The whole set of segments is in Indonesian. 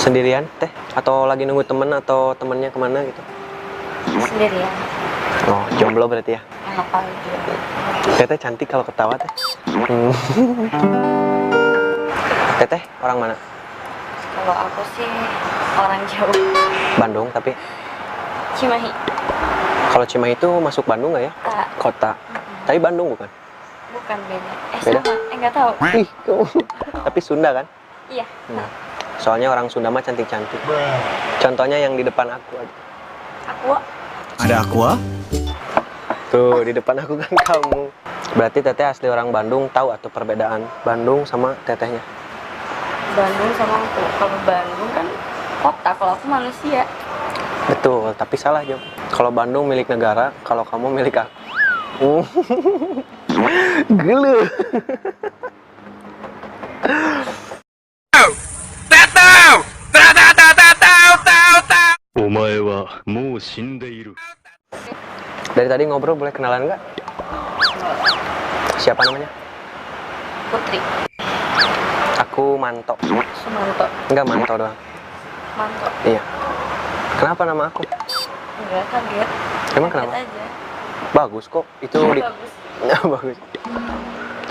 Sendirian teh? Atau lagi nunggu temen atau temennya kemana gitu? Sendirian. Oh, jomblo berarti ya? Apa gitu. Teteh cantik kalau ketawa teh. Teteh orang mana? Kalau aku sih orang jauh. Bandung tapi. Cimahi. Kalau Cimahi itu masuk Bandung nggak ya? Kota. Tapi Bandung bukan? Bukan, beda. Beda? Sama. Enggak tahu. Ih, tapi Sunda kan? Iya. Soalnya orang Sunda mah cantik-cantik. Contohnya yang di depan aku aja. Aqua. Ada Aqua? Tuh, di depan aku kan kamu. Berarti teteh asli orang Bandung, tahu atau perbedaan Bandung sama tetehnya? Bandung sama aku. Kalau Bandung kan kota, kalau aku manusia. Betul, tapi salah jawab. Kalau Bandung milik negara, kalau kamu milik aku. Gelu. お前はもう死んでいる。 Dari tadi ngobrol boleh kenalan nggak? Siapa namanya? Putri. Aku Manto. Sumanto. Enggak, Manto doang. Manto. Iya. Kenapa nama aku? Enggak, kaget. Emang Kaget kenapa? aja. Bagus kok. Itu di... Bagus. Nah, bagus.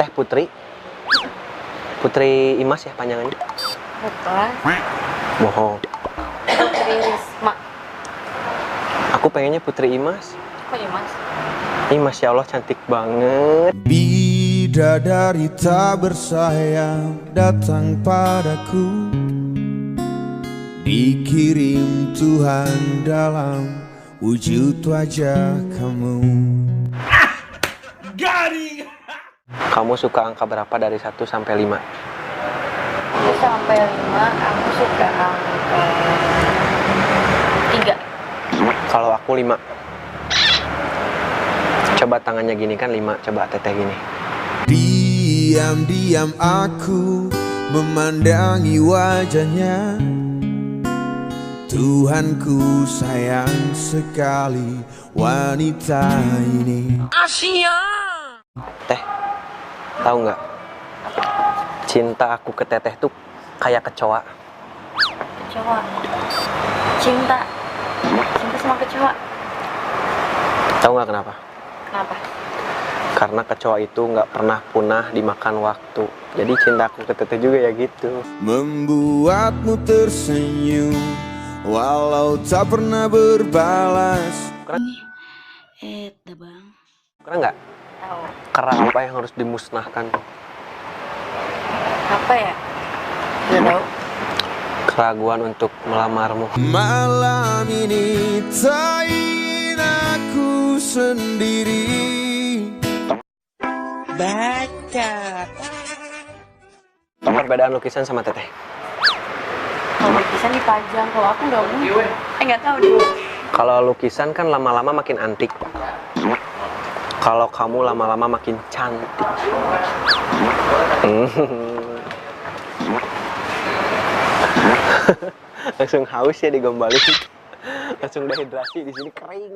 Teh Putri. Putri Imas ya panjangannya? Bukan. Bohong. Putri Risma. Aku pengennya Putri Imas. Kok ya, Mas? Ih, Masya Allah cantik banget. Bidadari tak bersayap datang padaku, dikirim Tuhan dalam wujud wajah kamu. Kamu suka angka berapa dari 1 sampai 5? Aku sampai 5, aku suka angka 3. Kalau aku 5. Coba tangannya gini kan 5, coba teteh gini. Diam-diam aku memandangi wajahnya. Tuhanku sayang sekali wanita ini. Teh, tahu nggak? Cinta aku ke teteh tuh kayak kecoa. Kecoa. Cinta sama kecoa. Tahu nggak kenapa? Kenapa? Karena kecoa itu nggak pernah punah dimakan waktu. Jadi cintaku ke teteh juga ya gitu. Membuatmu tersenyum walau tak pernah berbalas. Bang. Keren nggak? Tahu. Kera apa yang harus dimusnahkan? Apa ya? Nggak tahu. Keraguan untuk melamarmu. Malam ini tak ingin aku sendiri. Baca. Perbedaan lukisan sama teteh. Kalau lukisan dipajang, kalau aku nggak mau. Nggak tahu deh. Kalau lukisan kan lama-lama makin antik. Kalau kamu lama-lama makin cantik. Langsung haus ya digombalin. Langsung dehidrasi di sini kering.